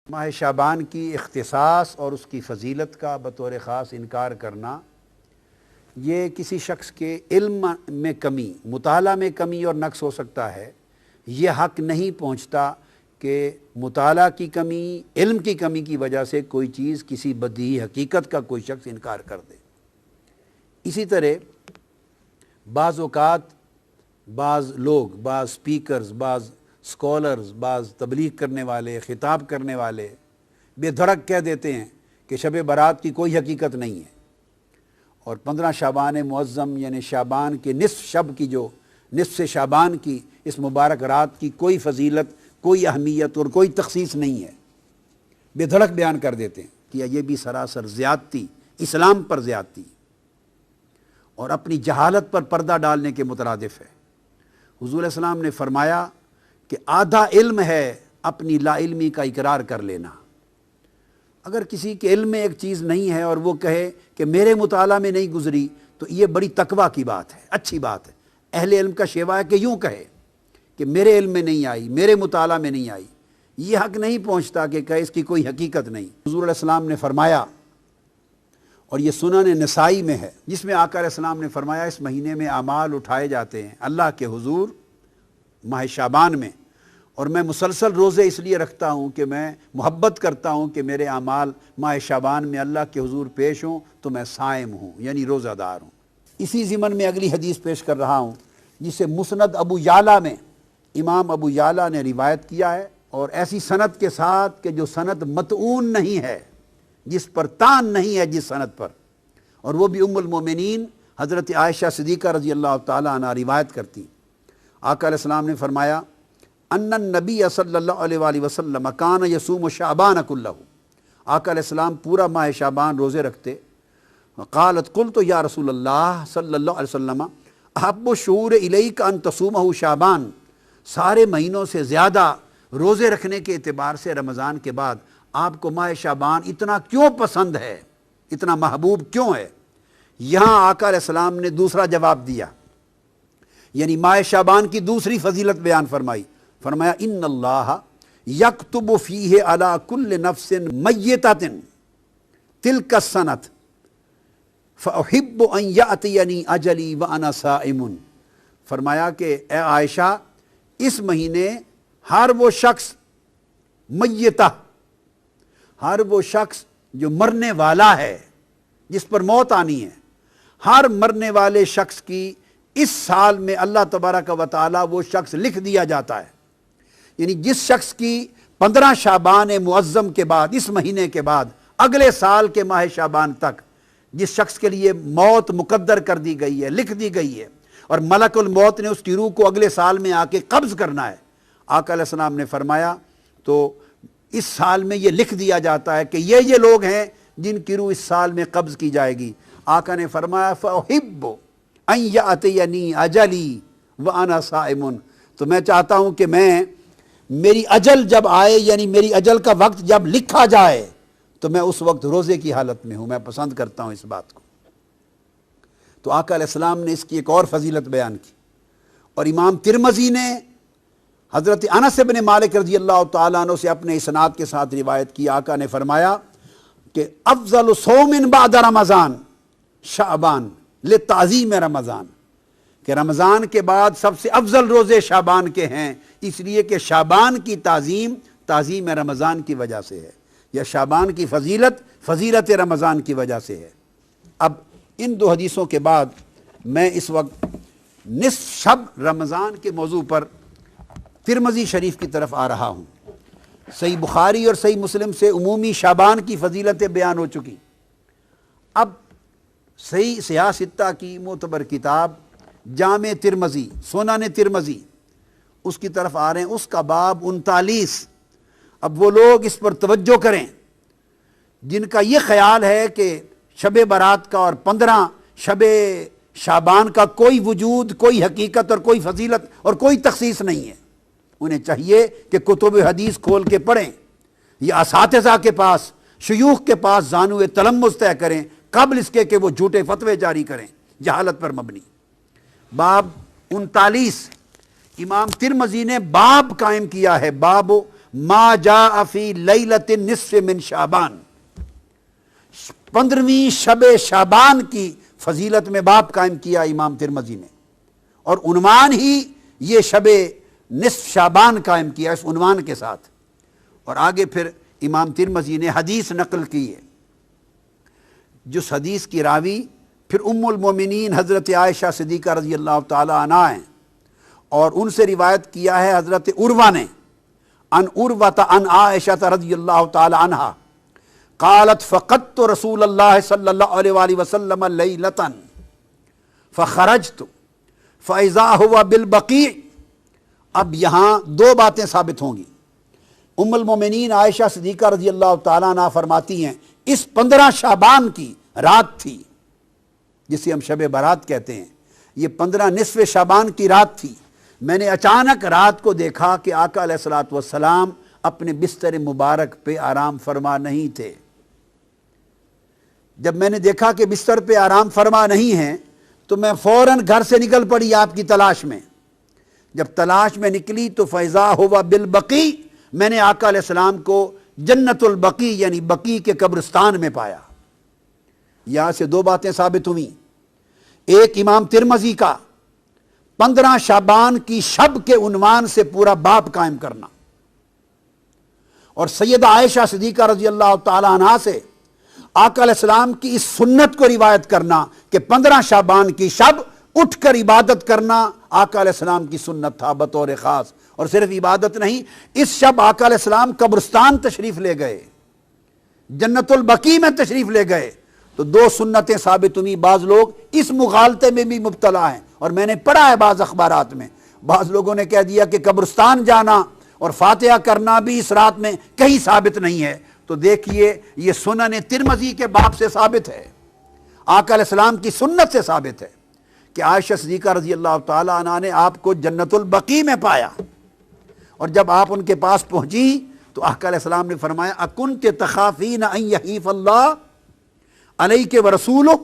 ماہ شعبان کی اختصاص اور اس کی فضیلت کا بطور خاص انکار کرنا یہ کسی شخص کے علم میں کمی، مطالعہ میں کمی اور نقص ہو سکتا ہے۔ یہ حق نہیں پہنچتا کہ مطالعہ کی کمی، علم کی کمی کی وجہ سے کوئی چیز، کسی بدیہی حقیقت کا کوئی شخص انکار کر دے۔ اسی طرح بعض اوقات بعض لوگ، بعض سپیکرز، بعض سکولرز، بعض تبلیغ کرنے والے، خطاب کرنے والے بے دھڑک کہہ دیتے ہیں کہ شب برات کی کوئی حقیقت نہیں ہے، اور 15 شعبان معظم یعنی شعبان کے نصف شب کی، جو نصف شعبان کی اس مبارک رات کی کوئی فضیلت، کوئی اہمیت اور کوئی تخصیص نہیں ہے، بے دھڑک بیان کر دیتے ہیں کہ یہ بھی سراسر زیادتی، اسلام پر زیادتی اور اپنی جہالت پر پردہ ڈالنے کے مترادف ہے۔ حضور علیہ السلام نے فرمایا کہ آدھا علم ہے اپنی لا علمی کا اقرار کر لینا۔ اگر کسی کے علم میں ایک چیز نہیں ہے اور وہ کہے کہ میرے مطالعہ میں نہیں گزری، تو یہ بڑی تقویٰ کی بات ہے، اچھی بات ہے۔ اہل علم کا شیوا ہے کہ یوں کہے کہ میرے علم میں نہیں آئی، میرے مطالعہ میں نہیں آئی۔ یہ حق نہیں پہنچتا کہ کہے اس کی کوئی حقیقت نہیں۔ حضور علیہ السلام نے فرمایا، اور یہ سنن نسائی میں ہے، جس میں آقا علیہ السلام نے فرمایا اس مہینے میں اعمال اٹھائے جاتے ہیں اللہ کے حضور ماہ شعبان میں، اور میں مسلسل روزے اس لیے رکھتا ہوں کہ میں محبت کرتا ہوں کہ میرے اعمال ماہ شعبان میں اللہ کے حضور پیش ہوں، تو میں صائم ہوں یعنی روزہ دار ہوں۔ اسی ضمن میں اگلی حدیث پیش کر رہا ہوں، جسے مسند ابو یعلا میں امام ابو یعلا نے روایت کیا ہے، اور ایسی سند کے ساتھ کہ جو سند متعون نہیں ہے، جس پر تان نہیں ہے جس سند پر، اور وہ بھی ام المومنین حضرت عائشہ صدیقہ رضی اللہ تعالی عنہ روایت کرتی۔ آقا علیہ السلام نے فرمایا ان النبی صلی اللہ علیہ وآلہ وسلم کان یصوم شعبان کلہ، آقا علیہ السلام پورا ماہ شعبان روزے رکھتے۔ قالت قلت یا رسول اللہ صلی اللہ علیہ وسلم احب الشہور الیک ان تصومہ شعبان، سارے مہینوں سے زیادہ روزے رکھنے کے اعتبار سے رمضان کے بعد آپ کو ماہ شعبان اتنا کیوں پسند ہے، اتنا محبوب کیوں ہے؟ یہاں آقا علیہ السلام نے دوسرا جواب دیا، یعنی ماہ شعبان کی دوسری فضیلت بیان فرمائی۔ فرمایا ان اللہ یکتب فیہ علی کل نفس میتۃ تلک السنۃ فاحب ان یاتینی اجلی وانا صائم۔ فرمایا کہ اے عائشہ، اس مہینے ہر وہ شخص میتہ، ہر وہ شخص جو مرنے والا ہے، جس پر موت آنی ہے، ہر مرنے والے شخص کی اس سال میں اللہ تبارک و تعالی وہ شخص لکھ دیا جاتا ہے۔ یعنی جس شخص کی 15 شعبان معظم کے بعد، اس مہینے کے بعد اگلے سال کے ماہ شعبان تک جس شخص کے لیے موت مقدر کر دی گئی ہے، لکھ دی گئی ہے، اور ملک الموت نے اس کی روح کو اگلے سال میں آ کے قبض کرنا ہے، آقا علیہ السلام نے فرمایا تو اس سال میں یہ لکھ دیا جاتا ہے کہ یہ لوگ ہیں جن کی روح اس سال میں قبض کی جائے گی۔ آقا نے فرمایا فأحب ان یأتینی اجلی وانا صائم، تو میں چاہتا ہوں کہ میری اجل جب آئے، یعنی میری اجل کا وقت جب لکھا جائے، تو میں اس وقت روزے کی حالت میں ہوں، میں پسند کرتا ہوں اس بات کو۔ تو آقا علیہ السلام نے اس کی ایک اور فضیلت بیان کی، اور امام ترمذی نے حضرت انس بن مالک رضی اللہ تعالیٰ عنہ سے اپنے اسناد کے ساتھ روایت کی۔ آقا نے فرمایا کہ افضل صوم بعد رمضان شعبان لتعظیم رمضان، کہ رمضان کے بعد سب سے افضل روزے شعبان کے ہیں، اس لیے کہ شعبان کی تعظیم رمضان کی وجہ سے ہے، یا شعبان کی فضیلت رمضان کی وجہ سے ہے۔ اب ان دو حدیثوں کے بعد میں اس وقت نصف شب رمضان کے موضوع پر ترمذی شریف کی طرف آ رہا ہوں۔ صحیح بخاری اور صحیح مسلم سے عمومی شعبان کی فضیلتیں بیان ہو چکی، اب صحیح سیاہ ستہ کی معتبر کتاب جامع ترمذی، سنن ترمذی، اس کی طرف آ رہے ہیں، اس کا باب 39۔ اب وہ لوگ اس پر توجہ کریں جن کا یہ خیال ہے کہ شب برات کا اور 15 شب شعبان کا کوئی وجود، کوئی حقیقت اور کوئی فضیلت اور کوئی تخصیص نہیں ہے۔ انہیں چاہیے کہ کتب حدیث کھول کے پڑھیں، یا اساتذہ کے پاس، شیوخ کے پاس زانو تلمذ طے کریں قبل اس کے کہ وہ جھوٹے فتوے جاری کریں جہالت پر مبنی۔ باب 39 امام ترمذی نے باب قائم کیا ہے، باب ما جاء فی لیلۃ النصف من شعبان، 15ویں شب شعبان کی فضیلت میں باب قائم کیا امام ترمذی نے، اور عنوان ہی یہ شب نصف شعبان قائم کیا اس عنوان کے ساتھ۔ اور آگے پھر امام ترمذی نے حدیث نقل کی ہے، جس حدیث کی راوی پھر ام المومنین حضرت عائشہ صدیقہ رضی اللہ تعالی عنہا ہیں، اور ان سے روایت کیا ہے حضرت عروہ نے عن عروۃ عن عائشہ رضی اللہ تعالی عنہا قالت فقدت رسول اللہ صلی اللہ علیہ وآلہ وسلم لیلۃ فخرجت فاذا هو بالبقیع۔ اب یہاں دو باتیں ثابت ہوں گی۔ ام المومنین عائشہ صدیقہ رضی اللہ تعالیٰ عنہ فرماتی ہیں اس 15 شعبان کی رات تھی، جسے ہم شب برات کہتے ہیں، یہ 15 نصف شعبان کی رات تھی۔ میں نے اچانک رات کو دیکھا کہ آقا علیہ الصلوۃ والسلام اپنے بستر مبارک پہ آرام فرما نہیں تھے۔ جب میں نے دیکھا کہ بستر پہ آرام فرما نہیں ہیں تو میں فوراً گھر سے نکل پڑی آپ کی تلاش میں۔ جب تلاش میں نکلی تو فیضا ہوا بالبقیع، میں نے آقا علیہ السلام کو جنت البقیع یعنی بقیع کے قبرستان میں پایا۔ یہاں سے دو باتیں ثابت ہوئیں، ایک امام ترمذی کا 15 شعبان کی شب کے عنوان سے پورا باب قائم کرنا، اور سیدہ عائشہ صدیقہ رضی اللہ تعالی عنہا سے آقا علیہ السلام کی اس سنت کو روایت کرنا کہ 15 شعبان کی شب اٹھ کر عبادت کرنا آقا علیہ السلام کی سنت تھا بطور خاص۔ اور صرف عبادت نہیں، اس شب آقا علیہ السلام قبرستان تشریف لے گئے، جنت البقیع میں تشریف لے گئے، تو دو سنتیں ثابت ہوئی۔ بعض لوگ اس مغالطے میں بھی مبتلا ہیں، اور میں نے پڑھا ہے بعض اخبارات میں، بعض لوگوں نے کہہ دیا کہ قبرستان جانا اور فاتحہ کرنا بھی اس رات میں کہیں ثابت نہیں ہے۔ تو دیکھیے یہ سنن ترمذی کے باب سے ثابت ہے، آقا علیہ السلام کی سنت سے ثابت ہے کہ عائشہ صدیقہ رضی اللہ تعالی عنہا نے آپ کو جنت البقیع میں پایا، اور جب آپ ان کے پاس پہنچی تو آقا علیہ السلام نے فرمایا اکنت تخافین ان یحیف اللہ علیک ورسولہ،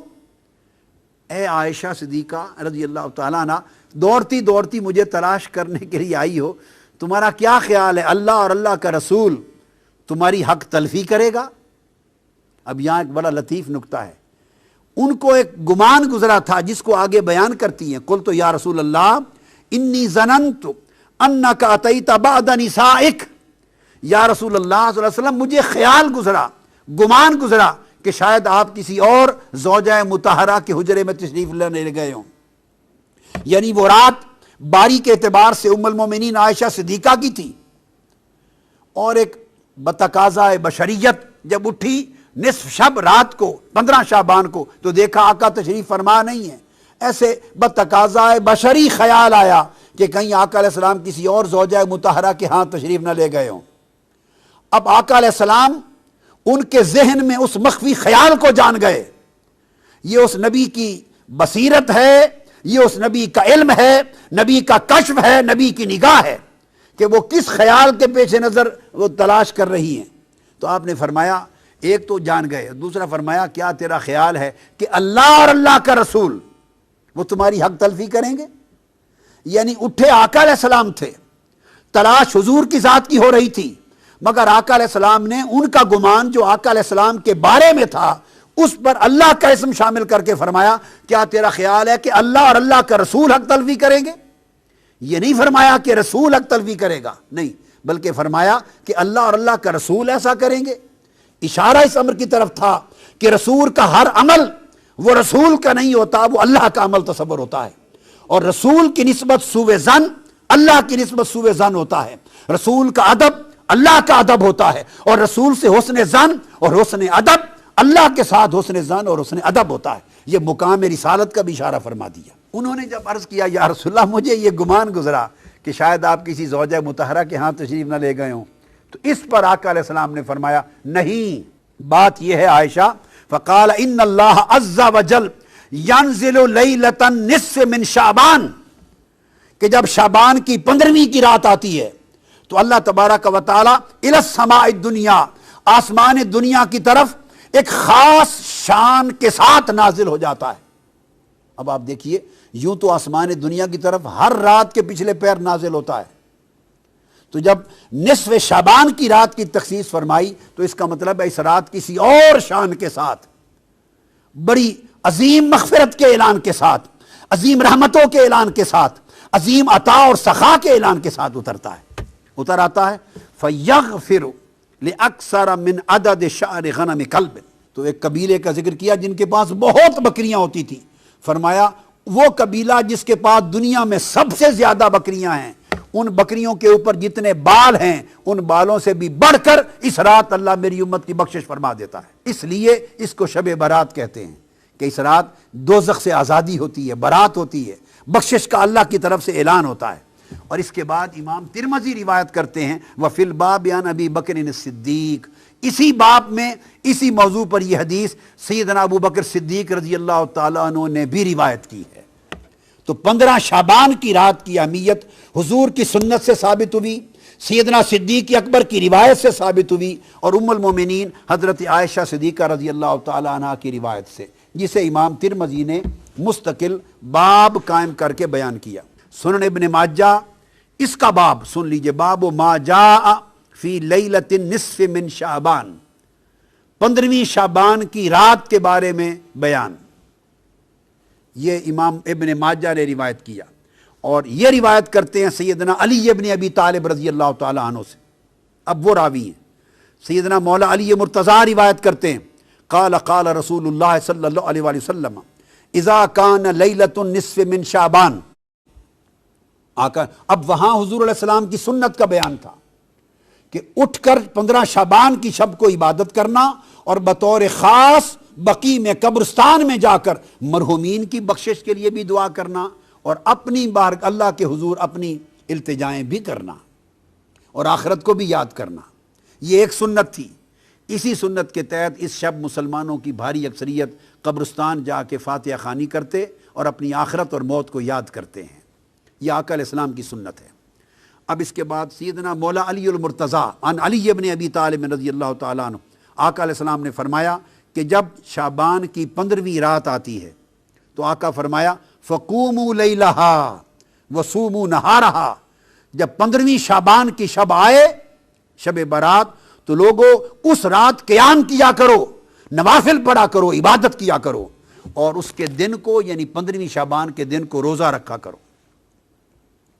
اے عائشہ صدیقہ رضی اللہ تعالیٰ عنہ، دوڑتی دوڑتی مجھے تلاش کرنے کے لیے آئی ہو، تمہارا کیا خیال ہے اللہ اور اللہ کا رسول تمہاری حق تلفی کرے گا؟ اب یہاں ایک بڑا لطیف نکتہ ہے، ان کو ایک گمان گزرا تھا جس کو آگے بیان کرتی ہیں، قلت یا رسول اللہ انی ظننت انک اتیت بعد نسائک، یا رسول اللہ صلی اللہ علیہ وسلم مجھے خیال گزرا، گمان گزرا کہ شاید آپ کسی اور زوجہ مطہرہ کے حجرے میں تشریف لینے گئے ہوں۔ یعنی وہ رات باری کے اعتبار سے ام المومنین عائشہ صدیقہ کی تھی، اور ایک بتقاضاء بشریت جب اٹھی نصف شب رات کو 15 شعبان کو تو دیکھا آقا تشریف فرما نہیں ہے، ایسے بتقاضاء بشری خیال آیا کہ کہیں آقا علیہ السلام کسی اور زوجہ مطہرہ کے ہاں تشریف نہ لے گئے ہوں۔ اب آقا علیہ السلام ان کے ذہن میں اس مخفی خیال کو جان گئے، یہ اس نبی کی بصیرت ہے، یہ اس نبی کا علم ہے، نبی کا کشف ہے، نبی کی نگاہ ہے کہ وہ کس خیال کے پیش نظر وہ تلاش کر رہی ہیں۔ تو آپ نے فرمایا ایک تو جان گئے، دوسرا فرمایا کیا تیرا خیال ہے کہ اللہ اور اللہ کا رسول وہ تمہاری حق تلفی کریں گے؟ یعنی اٹھے آقا علیہ السلام تھے، تلاش حضور کی ذات کی ہو رہی تھی، مگر آقا علیہ السلام نے ان کا گمان جو آقا علیہ السلام کے بارے میں تھا اس پر اللہ کا اسم شامل کر کے فرمایا کیا تیرا خیال ہے کہ اللہ اور اللہ کا رسول حق تلفی کریں گے؟ یہ نہیں فرمایا کہ رسول حق تلفی کرے گا، نہیں، بلکہ فرمایا کہ اللہ اور اللہ کا رسول ایسا کریں گے۔ اشارہ اس امر کی طرف تھا کہ رسول کا ہر عمل وہ رسول کا نہیں ہوتا، وہ اللہ کا عمل تصور ہوتا ہے، اور رسول کی نسبت سوء ظن اللہ کی نسبت سوء ظن ہوتا ہے، رسول کا ادب اللہ کا ادب ہوتا ہے، اور رسول سے حسن ظن اور حسن ادب اللہ کے ساتھ حسن ظن اور حسن ادب ہوتا ہے۔ یہ مقام رسالت کا بھی اشارہ فرما دیا۔ انہوں نے جب عرض کیا یا رسول اللہ مجھے یہ گمان گزرا کہ شاید آپ کسی زوجہ مطہرہ کے ہاں تشریف نہ لے گئے ہوں، تو اس پر آقا علیہ السلام نے فرمایا نہیں، بات یہ ہے عائشہ، فقال ان اللہ عز وجل ینزل لیلۃ النصف من شعبان، کہ جب شعبان کی 15ویں کی رات آتی ہے تو اللہ تبارک و تعالی الی السماء الدنیا، آسمان دنیا کی طرف ایک خاص شان کے ساتھ نازل ہو جاتا ہے۔ اب آپ دیکھیے یوں تو آسمان دنیا کی طرف ہر رات کے پچھلے پیر نازل ہوتا ہے، تو جب نصف شعبان کی رات کی تخصیص فرمائی تو اس کا مطلب ہے اس رات کسی اور شان کے ساتھ، بڑی عظیم مغفرت کے اعلان کے ساتھ، عظیم رحمتوں کے اعلان کے ساتھ، عظیم عطا اور سخا کے اعلان کے ساتھ اتر آتا ہے فَيَغْفِرُ لِأَكْثَرَ مِنْ عَدَدِ شَعْرِ غَنَمِ كَلْبٍ۔ تو ایک قبیلے کا ذکر کیا جن کے پاس بہت بکریاں ہوتی تھی، فرمایا وہ قبیلہ جس کے پاس دنیا میں سب سے زیادہ بکریاں ہیں، ان بکریوں کے اوپر جتنے بال ہیں ان بالوں سے بھی بڑھ کر اس رات اللہ میری امت کی بخشش فرما دیتا ہے۔ اس لیے اس کو شب برات کہتے ہیں کہ اس رات دوزخ سے آزادی ہوتی ہے، برات ہوتی ہے، بخشش کا اللہ کی طرف سے اعلان ہوتا ہے۔ اور اس کے بعد امام ترمذی روایت کرتے ہیں وفی الباب عن ابی بکر الصدیق، اسی باب میں اسی موضوع پر یہ حدیث سیدنا ابو بکر صدیق رضی اللہ تعالیٰ عنہ نے بھی روایت کی ہے۔ تو 15 شعبان کی رات کی اہمیت حضور کی سنت سے ثابت ہوئی، سیدنا صدیق اکبر کی روایت سے ثابت ہوئی، اور ام المومنین حضرت عائشہ صدیقہ رضی اللہ تعالیٰ عنہ کی روایت سے، جسے امام ترمذی نے مستقل باب قائم کر کے بیان کیا۔ سنن ابن ماجہ اس کا باب سن لیجئے، باب ما جاء فی لیلۃ النصف من شعبان، 15ویں شعبان کی رات کے بارے میں بیان، یہ امام ابن ماجہ نے روایت کیا، اور یہ روایت کرتے ہیں سیدنا علی ابن ابی طالب رضی اللہ تعالیٰ عنہ سے۔ اب وہ راوی ہیں، سیدنا مولا علی مرتضیٰ روایت کرتے ہیں قال قال رسول اللہ صلی اللہ علیہ وآلہ وسلم اذا کان لیلۃ النصف من شعبان۔ اب وہاں حضور علیہ السلام کی سنت کا بیان تھا کہ اٹھ کر 15 شعبان کی شب کو عبادت کرنا، اور بطور خاص بقیع میں قبرستان میں جا کر مرحومین کی بخشش کے لیے بھی دعا کرنا، اور اپنی بار اللہ کے حضور اپنی التجائیں بھی کرنا، اور آخرت کو بھی یاد کرنا۔ یہ ایک سنت تھی۔ اسی سنت کے تحت اس شب مسلمانوں کی بھاری اکثریت قبرستان جا کے فاتحہ خوانی کرتے اور اپنی آخرت اور موت کو یاد کرتے ہیں۔ یہ آقا علیہ السلام کی سنت ہے۔ اب اس کے بعد سیدنا مولا علی المرتضیٰ عن علی ابن ابی طالب رضی اللہ تعالیٰ عنہ، آقا علیہ السلام نے فرمایا کہ جب شعبان کی 15ویں رات آتی ہے تو آقا فرمایا فقوموا لیلہا وصوموا نہارہا، جب 15ویں شعبان کی شب آئے، شب برات، تو لوگوں اس رات قیام کیا کرو، نوافل پڑھا کرو، عبادت کیا کرو، اور اس کے دن کو یعنی 15ویں شعبان کے دن کو روزہ رکھا کرو۔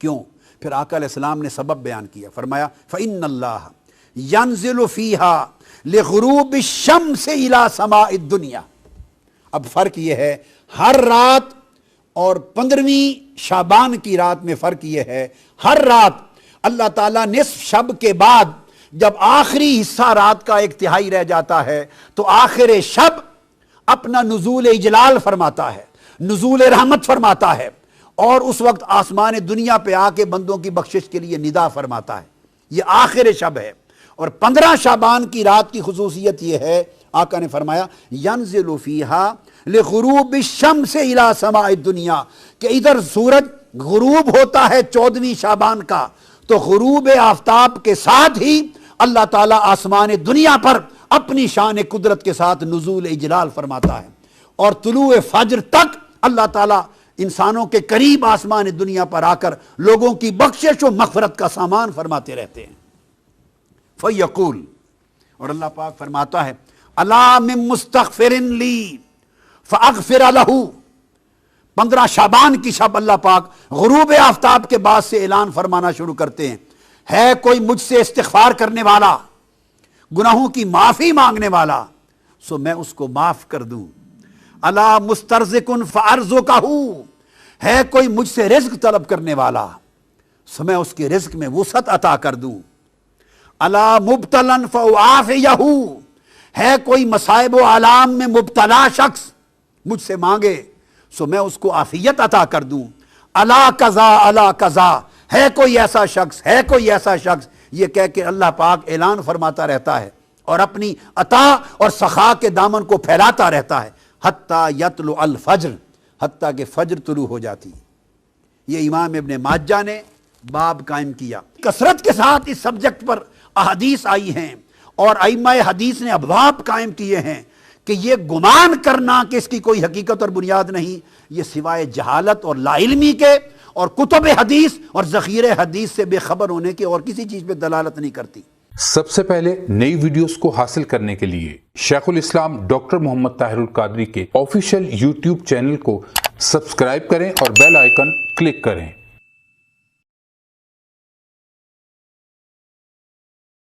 کیوں؟ پھر آقا علیہ السلام نے سبب بیان کیا، فرمایا فَإِنَّ اللَّهَ يَنزِلُ فِيهَا لِغُرُوبِ الشَّمْسِ إِلَى سَمَاءِ الدُّنْيَا۔ اب فرق یہ ہے، ہر رات اور 15ویں شعبان کی رات میں فرق یہ ہے، ہر رات اللہ تعالیٰ نصف شب کے بعد جب آخری حصہ رات کا 1/3 رہ جاتا ہے تو آخر شب اپنا نزول اجلال فرماتا ہے، نزول رحمت فرماتا ہے، اور اس وقت آسمان دنیا پہ آ کے بندوں کی بخشش کے لیے ندا فرماتا ہے۔ یہ آخر شب ہے۔ اور 15 شعبان کی رات کی خصوصیت یہ ہے، آقا نے فرمایا ینزل فیہا لغروب الشمس الی سماء الدنیا، کہ ادھر سورج غروب ہوتا ہے 14ویں شعبان کا، تو غروب آفتاب کے ساتھ ہی اللہ تعالیٰ آسمان دنیا پر اپنی شان قدرت کے ساتھ نزول اجلال فرماتا ہے، اور طلوع فجر تک اللہ تعالیٰ انسانوں کے قریب آسمان دنیا پر آ کر لوگوں کی بخشش و مغفرت کا سامان فرماتے رہتے ہیں۔ فَيَقُول، اور اللہ پاک فرماتا ہے اَلَا مِن مُسْتَغْفِرٍ لِّي فَأَغْفِرَ لَهُ۔ 15 شعبان کی شب اللہ پاک غروب آفتاب کے بعد سے اعلان فرمانا شروع کرتے ہیں، ہے کوئی مجھ سے استغفار کرنے والا، گناہوں کی معافی مانگنے والا، سو میں اس کو معاف کر دوں۔ الا مسترزقن فارزقہ، ہے کوئی مجھ سے رزق طلب کرنے والا، سو میں اس کے رزق میں وسعت عطا کر دوں۔ الا مبتلن فاعافیہ، ہے کوئی مصائب و آلام میں مبتلا شخص مجھ سے مانگے سو میں اس کو عافیت عطا کر دوں۔ الا قضا الا قضا، ہے کوئی ایسا شخص، ہے کوئی ایسا شخص، یہ کہہ کے اللہ پاک اعلان فرماتا رہتا ہے اور اپنی عطا اور سخا کے دامن کو پھیلاتا رہتا ہے حتیٰ یطلع الفجر، حتیٰ کہ فجر طلوع ہو جاتی۔ یہ امام ابن ماجہ نے باب قائم کیا۔ کثرت کے ساتھ اس سبجیکٹ پر احادیث آئی ہیں اور ائمہ حدیث نے ابواب قائم کیے ہیں کہ یہ گمان کرنا کہ اس کی کوئی حقیقت اور بنیاد نہیں، یہ سوائے جہالت اور لا علمی کے اور کتب حدیث اور ذخیرہ حدیث سے بے خبر ہونے کی اور کسی چیز پہ دلالت نہیں کرتی۔ سب سے پہلے نئی ویڈیوز کو حاصل کرنے کے لیے شیخ الاسلام ڈاکٹر محمد طاہر القادری کے آفیشیل یوٹیوب چینل کو سبسکرائب کریں اور بیل آئیکن کلک کریں۔